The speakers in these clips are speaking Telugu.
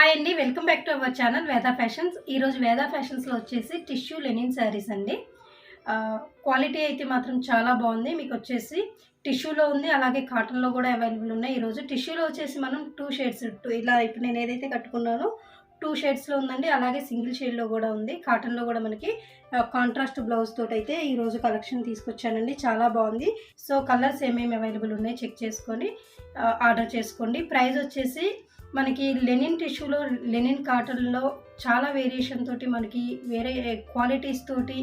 హాయ్ అండి, welcome back to our channel Veda fashions. ఈరోజు వేదా ఫ్యాషన్స్లో వచ్చేసి టిష్యూ లెనిన్ శారీస్ అండి. క్వాలిటీ అయితే మాత్రం చాలా బాగుంది. మీకు వచ్చేసి టిష్యూలో ఉంది, అలాగే కాటన్లో కూడా అవైలబుల్ ఉన్నాయి. ఈరోజు టిష్యూలో వచ్చేసి మనం 2 షేడ్స్ ఇలా ఇప్పుడు నేను ఏదైతే కట్టుకున్నానో 2 షేడ్స్లో ఉందండి, అలాగే సింగిల్ షేడ్లో కూడా ఉంది. కాటన్లో కూడా మనకి కాంట్రాస్ట్ బ్లౌజ్ తోటి అయితే ఈరోజు కలెక్షన్ తీసుకొచ్చానండి. చాలా బాగుంది. సో కలర్స్ ఏమేమి అవైలబుల్ ఉన్నాయి చెక్ చేసుకొని ఆర్డర్ చేసుకోండి. ప్రైస్ వచ్చేసి మనకి లెనిన్ టిష్యూలో, లెనిన్ కాటన్లో చాలా వేరియేషన్ తోటి మనకి వేరే క్వాలిటీస్ తోటి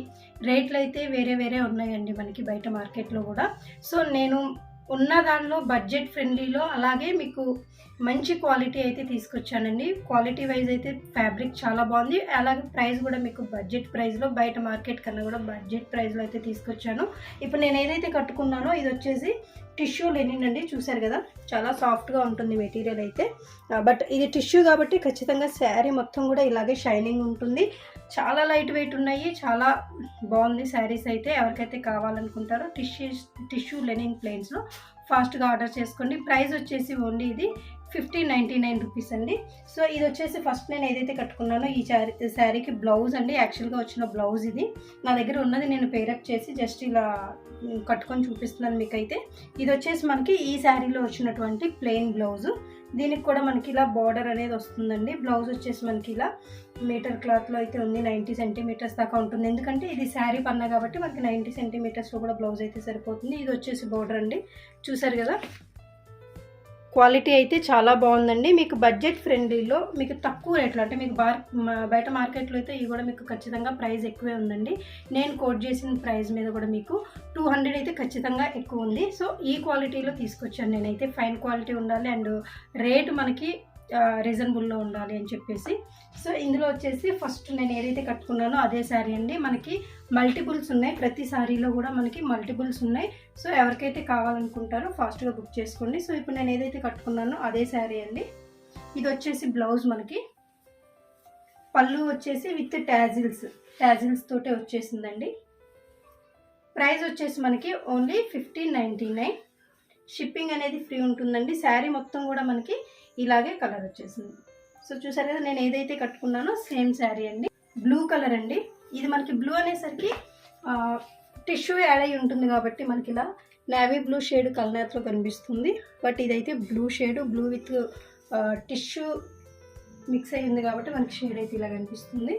రేట్లు అయితే వేరే వేరే ఉన్నాయండి మనకి బయట మార్కెట్లో కూడా. సో నేను ఉన్న దానిలో బడ్జెట్ ఫ్రెండ్లీలో అలాగే మీకు మంచి క్వాలిటీ అయితే తీసుకొచ్చానండి. క్వాలిటీ వైజ్ అయితే ఫ్యాబ్రిక్ చాలా బాగుంది, అలాగే ప్రైస్ కూడా మీకు బడ్జెట్ ప్రైస్లో, బయట మార్కెట్ కన్నా కూడా బడ్జెట్ ప్రైస్లో అయితే తీసుకొచ్చాను. ఇప్పుడు నేను ఏదైతే కట్టుకున్నానో ఇది వచ్చేసి టిష్యూ లెనిన్ అండి. చూసారు కదా, చాలా సాఫ్ట్గా ఉంటుంది మెటీరియల్ అయితే. బట్ ఇది టిష్యూ కాబట్టి ఖచ్చితంగా శారీ మొత్తం కూడా ఇలాగే షైనింగ్ ఉంటుంది. చాలా లైట్ వెయిట్ ఉన్నాయి, చాలా బాగుంది శారీస్ అయితే. ఎవరికైతే కావాలనుకుంటారో టిష్యూ లెనిన్ ప్లెయిన్స్లో ఫాస్ట్గా ఆర్డర్ చేసుకోండి. ప్రైస్ వచ్చేసి ఓన్లీ ఇది 1599 రూపీస్ అండి. సో ఇది వచ్చేసి ఫస్ట్ నేను ఏదైతే కట్టుకున్నానో ఈ శారీకి బ్లౌజ్ అండి. యాక్చువల్గా వచ్చిన బ్లౌజ్ ఇది నా దగ్గర ఉన్నది, నేను పేరప్ చేసి జస్ట్ ఇలా కట్టుకొని చూపిస్తున్నాను మీకైతే. ఇది వచ్చేసి మనకి ఈ శారీలో వచ్చినటువంటి ప్లెయిన్ బ్లౌజు. దీనికి కూడా మనకి ఇలా బార్డర్ అనేది వస్తుందండి. బ్లౌజ్ వచ్చేసి మనకి ఇలా మీటర్ క్లాత్లో అయితే ఉంది, 90 సెంటీమీటర్స్ దాకా ఉంటుంది. ఎందుకంటే ఇది శారీ పన్నా కాబట్టి మనకి 90 సెంటీమీటర్స్లో కూడా బ్లౌజ్ అయితే సరిపోతుంది. ఇది వచ్చేసి బార్డర్ అండి. చూసారు కదా, క్వాలిటీ అయితే చాలా బాగుందండి. మీకు బడ్జెట్ ఫ్రెండ్లీలో, మీకు తక్కువ రేట్లో, అంటే మీకు బయట మార్కెట్లో అయితే ఇవి కూడా మీకు ఖచ్చితంగా ప్రైస్ ఎక్కువే ఉందండి. నేను కోట్ చేసిన ప్రైస్ మీద కూడా మీకు 200 అయితే ఖచ్చితంగా ఎక్కువ ఉంది. సో ఈ క్వాలిటీలో తీసుకొచ్చాను నేనైతే. ఫైన్ క్వాలిటీ ఉండాలి అండ్ రేటు మనకి రీజనబుల్లో ఉండాలి అని చెప్పేసి. సో ఇందులో వచ్చేసి ఫస్ట్ నేను ఏదైతే కట్టుకున్నానో అదే శారీ అండి. మనకి మల్టిపుల్స్ ఉన్నాయి, ప్రతి శారీలో కూడా మనకి మల్టిపుల్స్ ఉన్నాయి. సో ఎవరికైతే కావాలనుకుంటారో ఫాస్ట్గా బుక్ చేసుకోండి. సో ఇప్పుడు నేను ఏదైతే కట్టుకున్నానో అదే శారీ అండి. ఇది వచ్చేసి బ్లౌజ్, మనకి పళ్ళు వచ్చేసి విత్ ట్యాజిల్స్ తోటే వచ్చేసిందండి. ప్రైస్ వచ్చేసి మనకి ఓన్లీ 1599. షిప్పింగ్ అనేది ఫ్రీ ఉంటుందండి. శారీ మొత్తం కూడా మనకి ఇలాగే కలర్ వచ్చేసింది. సో చూసారు కదా, నేను ఏదైతే కట్టుకున్నానో సేమ్ శారీ అండి. బ్లూ కలర్ అండి. ఇది మనకి బ్లూ అనేసరికి టిష్యూ యాడ్ అయి ఉంటుంది కాబట్టి మనకి ఇలా నేవీ బ్లూ షేడ్ కలర్లో కనిపిస్తుంది. బట్ ఇదైతే blue shade, blue with tissue mix అయ్యింది కాబట్టి మనకి షేడ్ అయితే ఇలా కనిపిస్తుంది.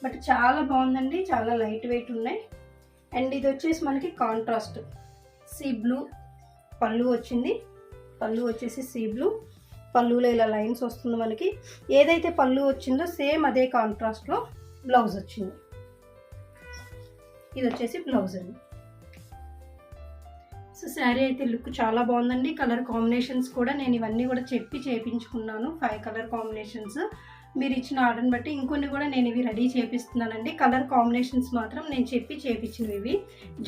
బట్ చాలా బాగుందండి, చాలా లైట్ వెయిట్ ఉన్నాయి. అండ్ ఇది వచ్చేసి మనకి కాంట్రాస్ట్ సీ బ్లూ పళ్ళు వచ్చింది. పళ్ళు వచ్చేసి సీ బ్లూ, పళ్ళులో ఇలా లైన్స్ వస్తుంది మనకి. ఏదైతే పళ్ళు వచ్చిందో సేమ్ అదే కాంట్రాస్ట్లో బ్లౌజ్ వచ్చింది. ఇది వచ్చేసి బ్లౌజ్ అండి. సో శారీ అయితే లుక్ చాలా బాగుందండి. కలర్ కాంబినేషన్స్ కూడా నేను ఇవన్నీ కూడా చెప్పి చేయించుకున్నాను. 5 కలర్ కాంబినేషన్స్. మీరు ఇచ్చిన ఆర్డర్ని బట్టి ఇంకొన్ని కూడా నేను ఇవి రెడీ చేపిస్తున్నానండి. కలర్ కాంబినేషన్స్ మాత్రం నేను చెప్పి చేయించినవి. ఇవి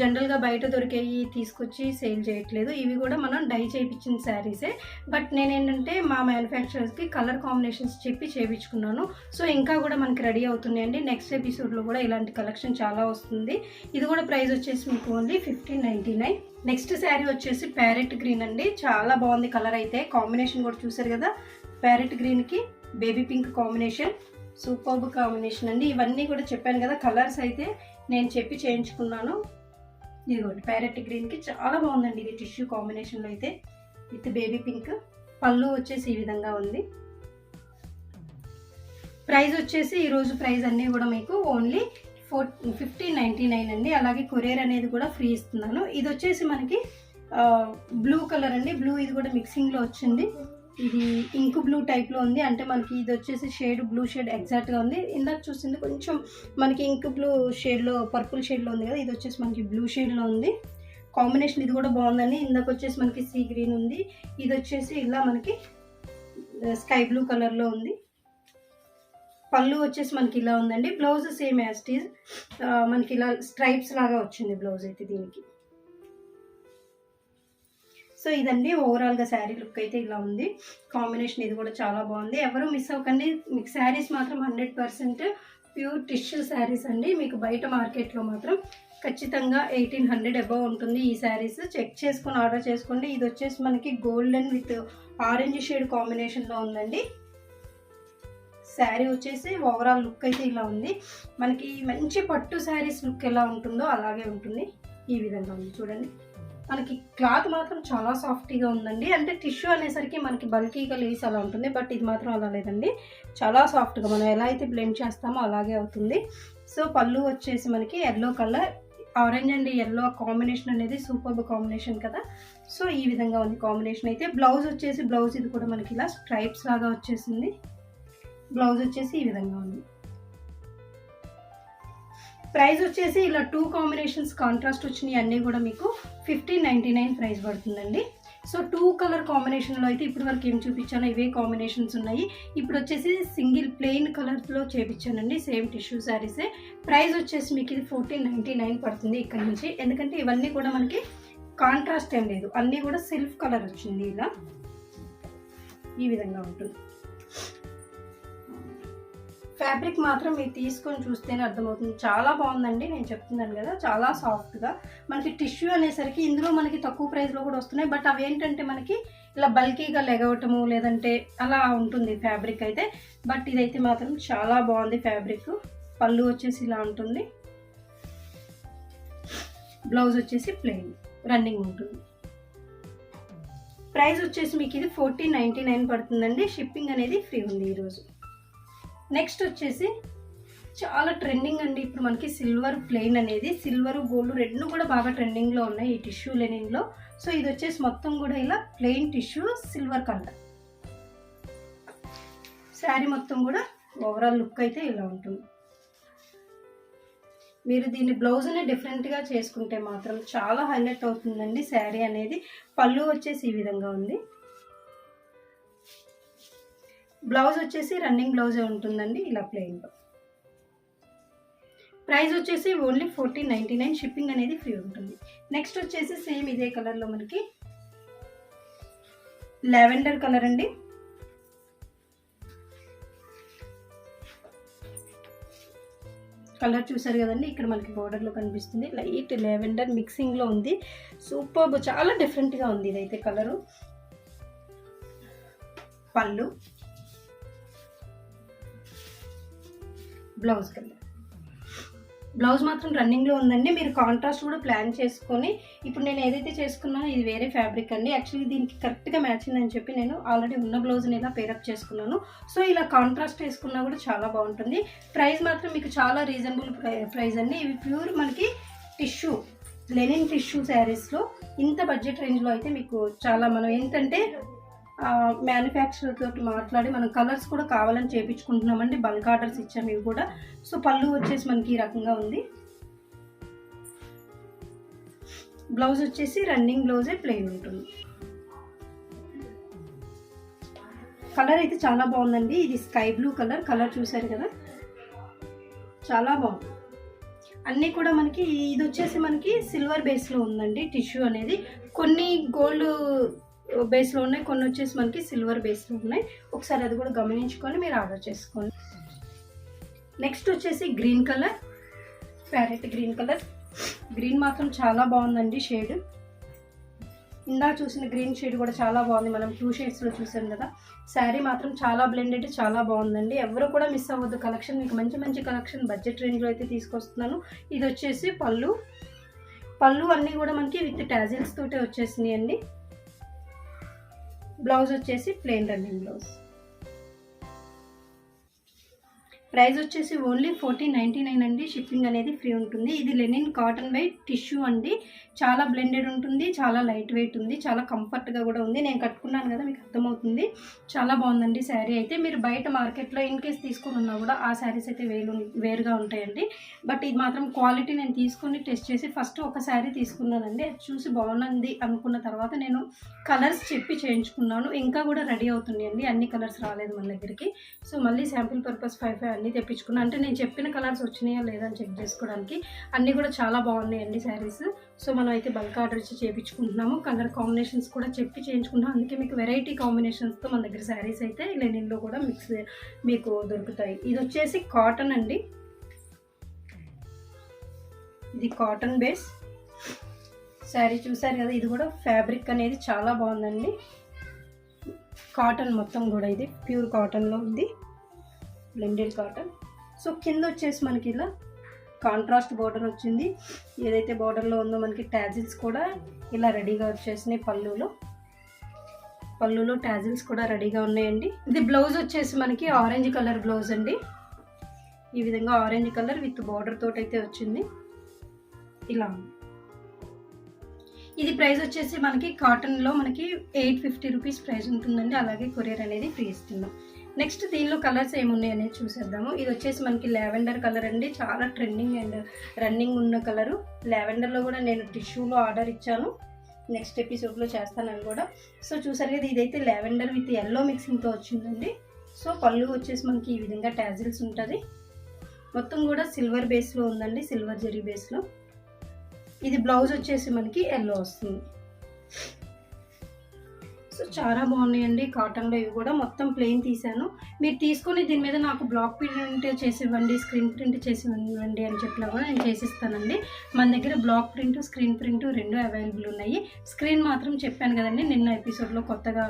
జనరల్గా బయట దొరికేవి తీసుకొచ్చి సేల్ చేయట్లేదు. ఇవి కూడా మనం డై చేయించిన శారీసే. బట్ నేనేంటంటే మా మ్యానుఫ్యాక్చరర్స్కి కలర్ కాంబినేషన్స్ చెప్పి చేయించుకున్నాను. సో ఇంకా కూడా మనకి రెడీ అవుతున్నాయండి. నెక్స్ట్ ఎపిసోడ్లో కూడా ఇలాంటి కలెక్షన్ చాలా వస్తుంది. ఇది కూడా ప్రైస్ వచ్చేసి మీకు ఓన్లీ 1599. నెక్స్ట్ శారీ వచ్చేసి ప్యారెట్ గ్రీన్ అండి. చాలా బాగుంది కలర్ అయితే. కాంబినేషన్ కూడా చూసారు కదా, ప్యారెట్ గ్రీన్కి baby pink combination, superb combination అండి. ఇవన్నీ కూడా చెప్పాను కదా, కలర్స్ అయితే నేను చెప్పి చేయించుకున్నాను. ఇదిగోండి ప్యారెట్ గ్రీన్కి చాలా బాగుందండి. ఇది టిష్యూ కాంబినేషన్లో అయితే విత్ బేబీ పింక్. పళ్ళు వచ్చేసి ఈ విధంగా ఉంది. ప్రైస్ వచ్చేసి ఈరోజు ప్రైస్ అన్నీ కూడా మీకు ఓన్లీ 1599 అండి. అలాగే కొరియర్ అనేది కూడా ఫ్రీ ఇస్తున్నాను. ఇది వచ్చేసి మనకి బ్లూ కలర్ అండి. బ్లూ ఇది కూడా మిక్సింగ్లో వచ్చింది. ఇది ఇంక్ బ్లూ టైప్లో ఉంది. అంటే మనకి ఇది వచ్చేసి షేడ్ బ్లూ షేడ్ ఎగ్జాక్ట్గా ఉంది. ఇందాక చూసింది కొంచెం మనకి ఇంక్ బ్లూ షేడ్లో, పర్పుల్ షేడ్లో ఉంది కదా, ఇది వచ్చేసి మనకి బ్లూ షేడ్లో ఉంది. కాంబినేషన్ ఇది కూడా బాగుందండి. ఇందాక వచ్చేసి మనకి సీ గ్రీన్ ఉంది. ఇది వచ్చేసి ఇలా మనకి స్కై బ్లూ కలర్లో ఉంది. పళ్ళు వచ్చేసి మనకి ఇలా ఉందండి. Blouse same as it is మనకి ఇలా స్ట్రైప్స్ లాగా వచ్చింది బ్లౌజ్ అయితే దీనికి. సో ఇదండి ఓవరాల్గా శారీ లుక్ అయితే ఇలా ఉంది. కాంబినేషన్ ఇది కూడా చాలా బాగుంది. ఎవరు మిస్ అవ్వకండి. మీకు శారీస్ మాత్రం 100% ప్యూర్ టిష్యూ శారీస్ అండి. మీకు బయట మార్కెట్లో మాత్రం ఖచ్చితంగా 1800 అబవ్ ఉంటుంది ఈ శారీస్. చెక్ చేసుకొని ఆర్డర్ చేసుకోండి. ఇది వచ్చేసి మనకి గోల్డెన్ విత్ ఆరెంజ్ షేడ్ కాంబినేషన్లో ఉందండి. శారీ వచ్చేసి ఓవరాల్ లుక్ అయితే ఇలా ఉంది. మనకి మంచి పట్టు శారీస్ లుక్ ఎలా ఉంటుందో అలాగే ఉంటుంది. ఈ విధంగా ఉంది చూడండి. మనకి క్లాత్ మాత్రం చాలా సాఫ్ట్గా ఉందండి. అంటే టిష్యూ అనేసరికి మనకి బల్కీగా లేస్ అలా ఉంటుంది, బట్ ఇది మాత్రం అలా లేదండి. చాలా సాఫ్ట్గా మనం ఎలా అయితే బ్లెండ్ చేస్తామో అలాగే అవుతుంది. సో పళ్ళు వచ్చేసి మనకి yellow colour, orange and yellow combination అనేది సూపర్బ్ కాంబినేషన్ కదా. సో ఈ విధంగా ఉంది కాంబినేషన్ అయితే. బ్లౌజ్ వచ్చేసి బ్లౌజ్ ఇది కూడా మనకి ఇలా స్ట్రైప్స్ లాగా వచ్చేసింది. బ్లౌజ్ వచ్చేసి ఈ విధంగా ఉంది. ప్రైస్ వచ్చేసి ఇలా 2 కాంబినేషన్స్ కాంట్రాస్ట్ వచ్చినాయి అన్నీ కూడా మీకు 1599 ప్రైస్ పడుతుందండి. సో 2 కలర్ కాంబినేషన్లో అయితే ఇప్పుడు వరకు ఏం చూపించానో ఇవే కాంబినేషన్స్ ఉన్నాయి. ఇప్పుడు వచ్చేసి సింగిల్ ప్లెయిన్ కలర్లో చేపించానండి, సేమ్ టిష్యూ శారీసే. ప్రైస్ వచ్చేసి మీకు ఇది 1499 పడుతుంది ఇక్కడ నుంచి. ఎందుకంటే ఇవన్నీ కూడా మనకి కాంట్రాస్ట్ ఏం లేదు, అన్నీ కూడా సెల్ఫ్ కలర్ వచ్చింది. ఇలా ఈ విధంగా ఉంటుంది. ఫ్యాబ్రిక్ మాత్రం మీరు తీసుకొని చూస్తేనే అర్థమవుతుంది, చాలా బాగుందండి. నేను చెప్తున్నాను కదా, చాలా సాఫ్ట్గా. మనకి టిష్యూ అనేసరికి ఇందులో మనకి తక్కువ ప్రైస్లో కూడా వస్తున్నాయి, బట్ అవి ఏంటంటే మనకి ఇలా బల్కీగా లెగవటము లేదంటే అలా ఉంటుంది ఫ్యాబ్రిక్ అయితే. బట్ ఇదైతే మాత్రం చాలా బాగుంది ఫ్యాబ్రిక్. పళ్ళు వచ్చేసి ఇలా ఉంటుంది, బ్లౌజ్ వచ్చేసి ప్లెయిన్ రన్నింగ్ ఉంటుంది. ప్రైస్ వచ్చేసి మీకు ఇది 1499 పడుతుందండి. షిప్పింగ్ అనేది ఫ్రీ ఉంది ఈరోజు. నెక్స్ట్ వచ్చేసి చాలా ట్రెండింగ్ అండి ఇప్పుడు మనకి సిల్వర్ ప్లెయిన్ అనేది. సిల్వర్ గోల్డ్ రెండు కూడా బాగా ట్రెండింగ్లో ఉన్నాయి ఈ టిష్యూ లెనిన్లో. సో ఇది వచ్చేసి మొత్తం కూడా ఇలా plain tissue silver colour. Sari మొత్తం కూడా ఓవరాల్ లుక్ అయితే ఇలా ఉంటుంది. మీరు దీన్ని బ్లౌజ్ని డిఫరెంట్గా చేసుకుంటే మాత్రం చాలా హైలైట్ అవుతుందండి శారీ అనేది. పళ్ళు వచ్చేసి ఈ విధంగా ఉంది. బ్లౌజ్ వచ్చేసి రన్నింగ్ బ్లౌజే ఉంటుందండి ఇలా ప్లెయిన్లో. ప్రైస్ వచ్చేసి ఓన్లీ 1499, షిప్పింగ్ అనేది ఫ్రీ ఉంటుంది. నెక్స్ట్ వచ్చేసి సేమ్ ఇదే కలర్లో మనకి లావెండర్ కలర్ అండి. కలర్ చూసారు కదండి, ఇక్కడ మనకి బోర్డర్లో కనిపిస్తుంది. లైట్ లావెండర్ మిక్సింగ్లో ఉంది. సూపర్బ్, చాలా డిఫరెంట్గా ఉంది ఇదైతే కలరు. పళ్ళు, బ్లౌజ్ కలర్. బ్లౌజ్ మాత్రం రన్నింగ్లో ఉందండి. మీరు కాంట్రాస్ట్ కూడా ప్లాన్ చేసుకొని, ఇప్పుడు నేను ఏదైతే చేసుకున్నానో ఇది వేరే ఫ్యాబ్రిక్ అండి. యాక్చువల్లీ దీనికి కరెక్ట్గా మ్యాచింగ్ అని చెప్పి నేను ఆల్రెడీ ఉన్న బ్లౌజ్ని ఇలా పేరప్ చేసుకున్నాను. సో ఇలా కాంట్రాస్ట్ వేసుకున్నా కూడా చాలా బాగుంటుంది. ప్రైస్ మాత్రం మీకు చాలా రీజనబుల్ ప్రైస్ అండి. ఇవి ప్యూర్ మనకి టిష్యూ లెనిన్ టిష్యూ శారీస్లో ఇంత బడ్జెట్ రేంజ్లో అయితే మీకు చాలా, మనం ఏంటంటే మ్యానుఫ్యాక్చరర్ తోటి మాట్లాడి మనం కలర్స్ కూడా కావాలని చేయించుకుంటున్నామండి. బల్క్ ఆర్డర్స్ ఇచ్చాము ఇవి కూడా. సో పళ్ళు వచ్చేసి మనకి ఈ రకంగా ఉంది. బ్లౌజ్ వచ్చేసి రన్నింగ్ బ్లౌజే ప్లెయిన్ ఉంటుంది. కలర్ అయితే చాలా బాగుందండి. ఇది స్కై బ్లూ కలర్. కలర్ చూసారు కదా, చాలా బాగుంది. అన్నీ కూడా మనకి ఇది వచ్చేసి మనకి సిల్వర్ బేస్లో ఉందండి టిష్యూ అనేది. కొన్ని గోల్డ్ బేస్లో ఉన్నాయి, కొన్ని వచ్చేసి మనకి సిల్వర్ బేస్లో ఉన్నాయి. ఒకసారి అది కూడా గమనించుకొని మీరు ఆర్డర్ చేసుకోండి. నెక్స్ట్ వచ్చేసి green colour, parrot green colour. Green మాత్రం చాలా బాగుందండి షేడ్. ఇందాక చూసిన గ్రీన్ షేడ్ కూడా చాలా బాగుంది. మనం 2 షేడ్స్లో చూసాం కదా. శారీ మాత్రం చాలా బ్లెండెడ్, చాలా బాగుందండి. ఎవరు కూడా మిస్ అవ్వద్దు కలెక్షన్. మీకు మంచి మంచి కలెక్షన్ బడ్జెట్ రేంజ్లో అయితే తీసుకొస్తున్నాను. ఇది వచ్చేసి పళ్ళు. పళ్ళు అన్నీ కూడా మనకి విత్ టాజిల్స్ తోటే వచ్చేసినాయి అండి. బ్లౌజ్ వచ్చేసి ప్లెయిన్ రన్నింగ్ బ్లౌజ్. ప్రైస్ వచ్చేసి ఓన్లీ 1499 అండి. షిప్పింగ్ అనేది ఫ్రీ ఉంటుంది. ఇది లెనిన్ కాటన్ బై టిష్యూ అండి. చాలా బ్లెండెడ్ ఉంటుంది, చాలా లైట్ వెయిట్ ఉంది, చాలా కంఫర్ట్గా కూడా ఉంది. నేను కట్టుకున్నాను కదా, మీకు అర్థమవుతుంది. చాలా బాగుందండి శారీ అయితే. మీరు బయట మార్కెట్లో ఇన్ కేస్ తీసుకొని ఉన్నా కూడా ఆ శారీస్ అయితే వేరుగా ఉంటాయండి. బట్ ఇది మాత్రం క్వాలిటీ నేను తీసుకొని టెస్ట్ చేసి ఫస్ట్ ఒక శారీ తీసుకున్నానండి. అది చూసి బాగుంది అనుకున్న తర్వాత నేను కలర్స్ చెప్పి చేయించుకున్నాను. ఇంకా కూడా రెడీ అవుతున్నాయండి, అన్ని కలర్స్ రాలేదు మన దగ్గరికి. సో మళ్ళీ శాంపిల్ పర్పస్ 5 అన్నీ తెప్పించుకున్నాను. అంటే నేను చెప్పిన కలర్స్ వచ్చినాయా లేదా అని చెక్ చేసుకోవడానికి. అన్నీ కూడా చాలా బాగున్నాయండి శారీస్. సో మనం అయితే బల్క్ ఆర్డర్ ఇచ్చి చేయించుకుంటున్నాము. కలర్ కాంబినేషన్స్ కూడా చెప్పి చేయించుకుంటున్నాం. అందుకే మీకు వెరైటీ కాంబినేషన్స్తో మన దగ్గర శారీస్ అయితే లెనిన్లో కూడా మిక్స్ మీకు దొరుకుతాయి. ఇది వచ్చేసి కాటన్ అండి. ఇది కాటన్ బేస్ శారీ చూసారు కదా. ఇది కూడా ఫ్యాబ్రిక్ అనేది చాలా బాగుందండి. కాటన్ మొత్తం కూడా ఇది ప్యూర్ కాటన్లో ఉంది. Blended cotton. సో కింద వచ్చేసి మనకి ఇలా కాంట్రాస్ట్ బార్డర్ వచ్చింది. ఏదైతే బార్డర్లో ఉందో మనకి టాజిల్స్ కూడా ఇలా రెడీగా వచ్చేసినాయి. పళ్ళులో టాజిల్స్ కూడా రెడీగా ఉన్నాయండి. ఇది బ్లౌజ్ వచ్చేసి మనకి ఆరెంజ్ కలర్ బ్లౌజ్ అండి. ఈ విధంగా ఆరెంజ్ కలర్ విత్ బార్డర్ తోటి అయితే వచ్చింది. ఇలా ఇది ప్రైస్ వచ్చేసి మనకి కాటన్లో మనకి 850 రూపీస్ ప్రైస్ ఉంటుందండి. అలాగే కొరియర్ అనేది ఫ్రీ ఇస్తున్నాం. నెక్స్ట్ దీనిలో కలర్స్ ఏమున్నాయి అనేది చూసేద్దాము. ఇది వచ్చేసి మనకి లావెండర్ కలర్ అండి. చాలా ట్రెండింగ్ అండ్ రన్నింగ్ ఉన్న కలరు. లావెండర్లో కూడా నేను టిష్యూలో ఆర్డర్ ఇచ్చాను, నెక్స్ట్ ఎపిసోడ్లో చేస్తానని కూడా. సో చూసారు కదా, ఇదైతే లావెండర్ విత్ ఎల్లో మిక్సింగ్తో వచ్చిందండి. సో పళ్ళు వచ్చేసి మనకి ఈ విధంగా టాజిల్స్ ఉంటుంది. మొత్తం కూడా సిల్వర్ బేస్లో ఉందండి, సిల్వర్ జరీ బేస్లో. ఇది బ్లౌజ్ వచ్చేసి మనకి ఎల్లో వస్తుంది. సో చాలా బాగున్నాయండి కాటన్లో. ఇవి కూడా మొత్తం ప్లెయిన్ తీసాను. మీరు తీసుకొని దీని మీద నాకు బ్లాక్ ప్రింట్ చేసి ఇవ్వండి, స్క్రీన్ ప్రింట్ చేసి ఇవ్వండి అని చెప్పినా కూడా నేను చేసిస్తానండి. మన దగ్గర బ్లాక్ ప్రింట్, స్క్రీన్ ప్రింట్ రెండు అవైలబుల్ ఉన్నాయి. స్క్రీన్ మాత్రం చెప్పాను కదండి నిన్న ఎపిసోడ్లో కొత్తగా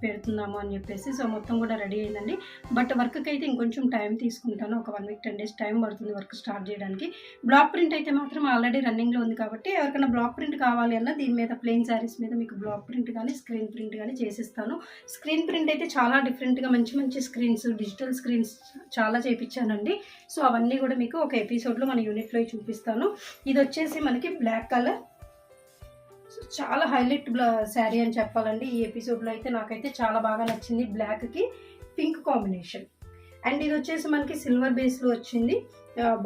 పెడుతున్నాము అని చెప్పేసి. సో మొత్తం కూడా రెడీ అయిందండి. బట్ వర్క్కి అయితే ఇంకొంచెం టైం తీసుకుంటాను. ఒక 1 వీక్ 10 డేస్ టైం పడుతుంది వర్క్ స్టార్ట్ చేయడానికి. బ్లాక్ ప్రింట్ అయితే మాత్రం ఆల్రెడీ రన్నింగ్లో ఉంది కాబట్టి ఎవరికైనా బ్లాక్ ప్రింట్ కావాలి అన్న దీని మీద ప్లెయిన్ శారీస్ మీద మీకు బ్లాక్ ప్రింట్ కానీ స్క్రీన్ ప్రింట్ కానీ చేసిస్తాను. స్క్రీన్ ప్రింట్ అయితే చాలా డిఫరెంట్గా మంచి మంచి స్క్రీన్స్, డిజిటల్ స్క్రీన్స్ చాలా చేయించానండి. సో అవన్నీ కూడా మీకు ఒక ఎపిసోడ్లో మన యూనిట్లో చూపిస్తాను. ఇది వచ్చేసి మనకి బ్లాక్ కలర్. సో చాలా హైలైట్ శారీ అని చెప్పాలండి. ఈ ఎపిసోడ్లో అయితే నాకైతే చాలా బాగా నచ్చింది. బ్లాక్కి పింక్ కాంబినేషన్. అండ్ ఇది వచ్చేసి మనకి సిల్వర్ బేస్లో వచ్చింది.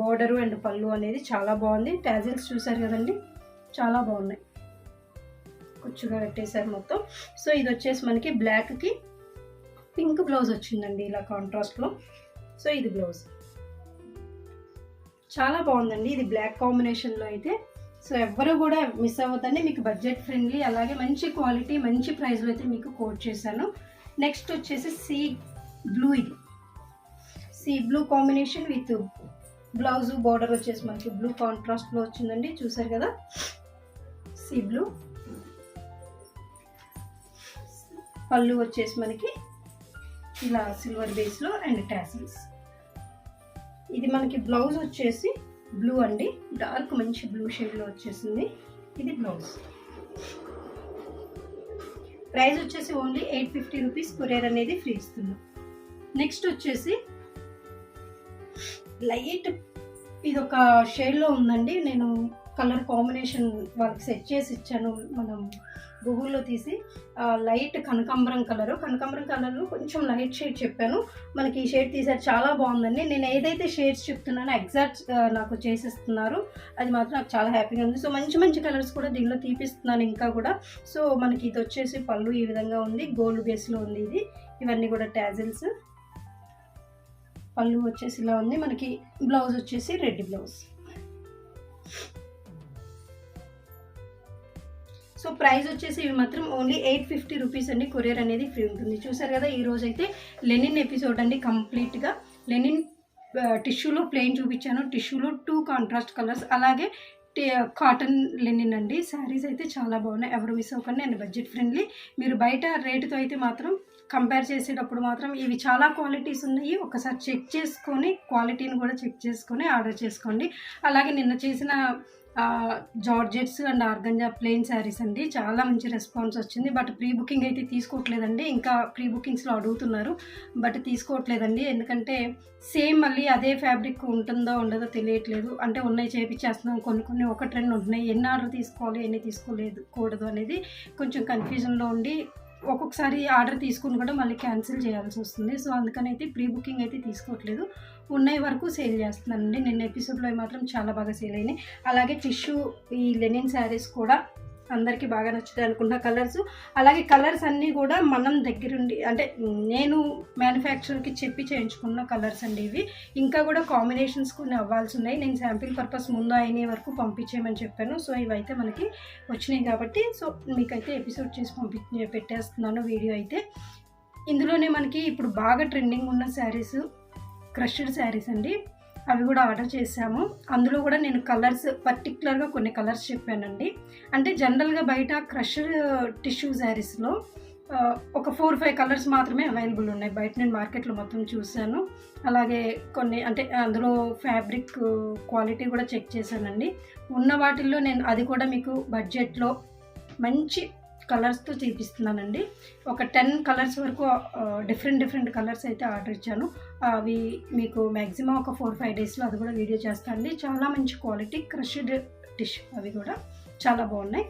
బార్డరు అండ్ పళ్ళు అనేది చాలా బాగుంది. టాజిల్స్ చూసారు కదండి, చాలా బాగున్నాయి. కుచ్చుగా పెట్టేశారు మొత్తం. సో ఇది వచ్చేసి మనకి బ్లాక్కి పింక్ బ్లౌజ్ వచ్చిందండి ఇలా కాంట్రాస్ట్లో. సో ఇది బ్లౌజ్ చాలా బాగుందండి. ఇది బ్లాక్ కాంబినేషన్లో అయితే. సో ఎవ్వరు కూడా మిస్ అవ్వద్దండి. మీకు బడ్జెట్ ఫ్రెండ్లీ, అలాగే మంచి క్వాలిటీ, మంచి ప్రైస్లో అయితే మీకు కోట్ చేశాను. నెక్స్ట్ వచ్చేసి సీ బ్లూ. ఇది sea blue combination with blouse border వచ్చేసి మనకి బ్లూ కాంట్రాస్ట్లో వచ్చిందండి. చూసారు కదా, సీ బ్లూ. పళ్ళు వచ్చేసి మనకి ఇలా సిల్వర్ బేస్లో అండ్ టాసిల్స్. ఇది మనకి బ్లౌజ్ వచ్చేసి బ్లూ అండి, డార్క్ మంచి బ్లూ షేడ్లో వచ్చేసింది. ఇది బ్లౌజ్. ప్రైస్ వచ్చేసి ఓన్లీ 850 రూపీస్. కొరియర్ అనేది ఫ్రీ ఇస్తున్నాం. నెక్స్ట్ వచ్చేసి లైట్, ఇది ఒక షేడ్లో ఉందండి. నేను కలర్ కాంబినేషన్ వాళ్ళకి సెట్ చేసి ఇచ్చాను, మనం గూగుల్లో తీసి. లైట్ కనకాంబరం కలరు కొంచెం లైట్ షేడ్ చెప్పాను. మనకి ఈ షేడ్ తీసారు, చాలా బాగుందండి. నేను ఏదైతే షేడ్స్ చెప్తున్నానో ఎగ్జాక్ట్ నాకు చేసిస్తున్నారు. అది మాత్రం నాకు చాలా హ్యాపీగా ఉంది. సో మంచి మంచి కలర్స్ కూడా దీనిలో తీపిస్తున్నాను ఇంకా కూడా. సో మనకి ఇది వచ్చేసి పళ్ళు ఈ విధంగా ఉంది, గోల్డ్ బేస్లో ఉంది ఇది. ఇవన్నీ కూడా టాజిల్స్. పళ్ళు వచ్చేసి ఇలా ఉంది. మనకి బ్లౌజ్ వచ్చేసి రెడ్ బ్లౌజ్. సో ప్రైస్ వచ్చేసి ఇవి మాత్రం ఓన్లీ 850 రూపీస్ అండి. కొరియర్ అనేది ఫ్రీ ఉంటుంది. చూసారు కదా, ఈ రోజు అయితే లెనిన్ ఎపిసోడ్ అండి. కంప్లీట్గా లెనిన్ టిష్యూలో ప్లెయిన్ చూపించాను. టిష్యూలో 2 కాంట్రాస్ట్ కలర్స్, అలాగే కాటన్ లెనిన్ అండి. శారీస్ అయితే చాలా బాగున్నాయి. ఎవరు మిస్ అవ్వకండి. And budget friendly. మీరు బయట రేటుతో అయితే మాత్రం కంపేర్ చేసేటప్పుడు మాత్రం ఇవి చాలా క్వాలిటీస్ ఉన్నాయి. ఒకసారి చెక్ చేసుకొని క్వాలిటీని కూడా చెక్ చేసుకొని ఆర్డర్ చేసుకోండి. అలాగే నిన్న చేసిన georgettes and organza plain saris అండి, చాలా మంచి రెస్పాన్స్ వచ్చింది. బట్ ప్రీ బుకింగ్ అయితే తీసుకోవట్లేదండి. ఇంకా ప్రీ బుకింగ్స్లో అడుగుతున్నారు, బట్ తీసుకోవట్లేదండి. ఎందుకంటే సేమ్ మళ్ళీ అదే ఫ్యాబ్రిక్ ఉంటుందో ఉండదో తెలియట్లేదు. అంటే ఉన్నాయి చేపించేస్తున్నాం, కొన్ని ఒక ట్రెండ్ ఉంటున్నాయి. ఎన్ని ఆర్డర్ తీసుకోవాలి, ఎన్ని తీసుకోకూడదు అనేది కొంచెం కన్ఫ్యూజన్లో ఉండి ఒక్కొక్కసారి ఆర్డర్ తీసుకుని కూడా మళ్ళీ క్యాన్సిల్ చేయాల్సి వస్తుంది. సో అందుకని అయితే ప్రీ బుకింగ్ అయితే తీసుకోవట్లేదు. ఉన్నాయి వరకు సేల్ చేస్తున్నానండి. నిన్న ఎపిసోడ్లో మాత్రం చాలా బాగా సేల్ అయినాయి. అలాగే టిష్యూ ఈ లెనిన్ శారీస్ కూడా అందరికీ బాగా నచ్చుతాయి అనుకున్న కలర్స్. అలాగే కలర్స్ అన్నీ కూడా మనం దగ్గరుండి, అంటే నేను మ్యానుఫ్యాక్చర్కి చెప్పి చేయించుకున్న కలర్స్ అండి ఇవి. ఇంకా కూడా కాంబినేషన్స్ కొన్ని అవ్వాల్సి ఉన్నాయి. నేను శాంపిల్ పర్పస్ ముందు అయిన వరకు పంపించేయమని చెప్పాను. సో ఇవైతే మనకి వచ్చినాయి కాబట్టి సో మీకైతే ఎపిసోడ్ చేసి పెట్టేస్తున్నాను వీడియో అయితే. ఇందులోనే మనకి ఇప్పుడు బాగా ట్రెండింగ్ ఉన్న శారీస్ క్రష్డ్ శారీస్ అండి, అవి కూడా ఆర్డర్ చేసాము. అందులో కూడా నేను కలర్స్ పర్టికులర్గా కొన్ని కలర్స్ చెప్పానండి. అంటే జనరల్గా బయట క్రష్డ్ టిష్యూ శారీస్లో ఒక 4-5 కలర్స్ మాత్రమే అవైలబుల్ ఉన్నాయి. బయట నేను మార్కెట్‌లో మొత్తం చూసాను. అలాగే కొన్ని అంటే అందులో ఫ్యాబ్రిక్ క్వాలిటీ కూడా చెక్ చేశానండి. ఉన్న వాటిల్లో నేను అది కూడా మీకు బడ్జెట్‌లో మంచి కలర్స్‌తో చూపిస్తున్నానండి. ఒక 10 కలర్స్ వరకు డిఫరెంట్ కలర్స్ అయితే ఆర్డర్ ఇచ్చాను. అవి మీకు మ్యాక్సిమం ఒక 4-5 డేస్‌లో అది కూడా వీడియో చేస్తా అండి. చాలా మంచి క్వాలిటీ క్రష్డ్ టిష్యూ అవి కూడా చాలా బాగున్నాయి.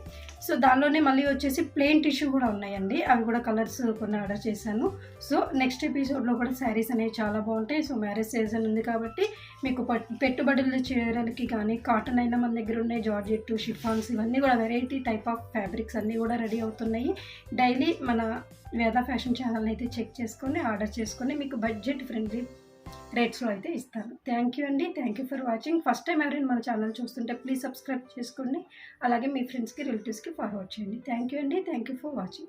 సో దానిలోనే మళ్ళీ వచ్చేసి ప్లెయిన్ టిష్యూ కూడా ఉన్నాయండి. అవి కూడా కలర్స్ కొన్ని ఆర్డర్ చేశాను. సో నెక్స్ట్ ఎపిసోడ్లో కూడా శారీస్ అనేవి చాలా బాగుంటాయి. సో మ్యారేజ్ సీజన్ ఉంది కాబట్టి మీకు పెట్టుబడుల చీరలకి కానీ కాటన్ అయినా మన దగ్గర ఉన్నాయి, జార్జెట్, షిఫాన్స్ ఇవన్నీ కూడా వెరైటీ టైప్ ఆఫ్ ఫ్యాబ్రిక్స్ అన్నీ కూడా రెడీ అవుతున్నాయి. డైలీ మన వేద ఫ్యాషన్ ఛానల్ అయితే చెక్ చేసుకొని ఆర్డర్ చేసుకొని మీకు బడ్జెట్ ఫ్రెండ్లీ రేట్స్లో అయితే ఇస్తాను. థ్యాంక్ యూ అండి. Thank you for watching. First time ఎవరైనా మన ఛానల్ చూస్తుంటే ప్లీజ్ సబ్స్క్రైబ్ చేసుకోండి. అలాగే మీ ఫ్రెండ్స్కి రిలేటివ్స్కి ఫార్వర్డ్ చేయండి. థ్యాంక్ యూ అండి. Thank you for watching.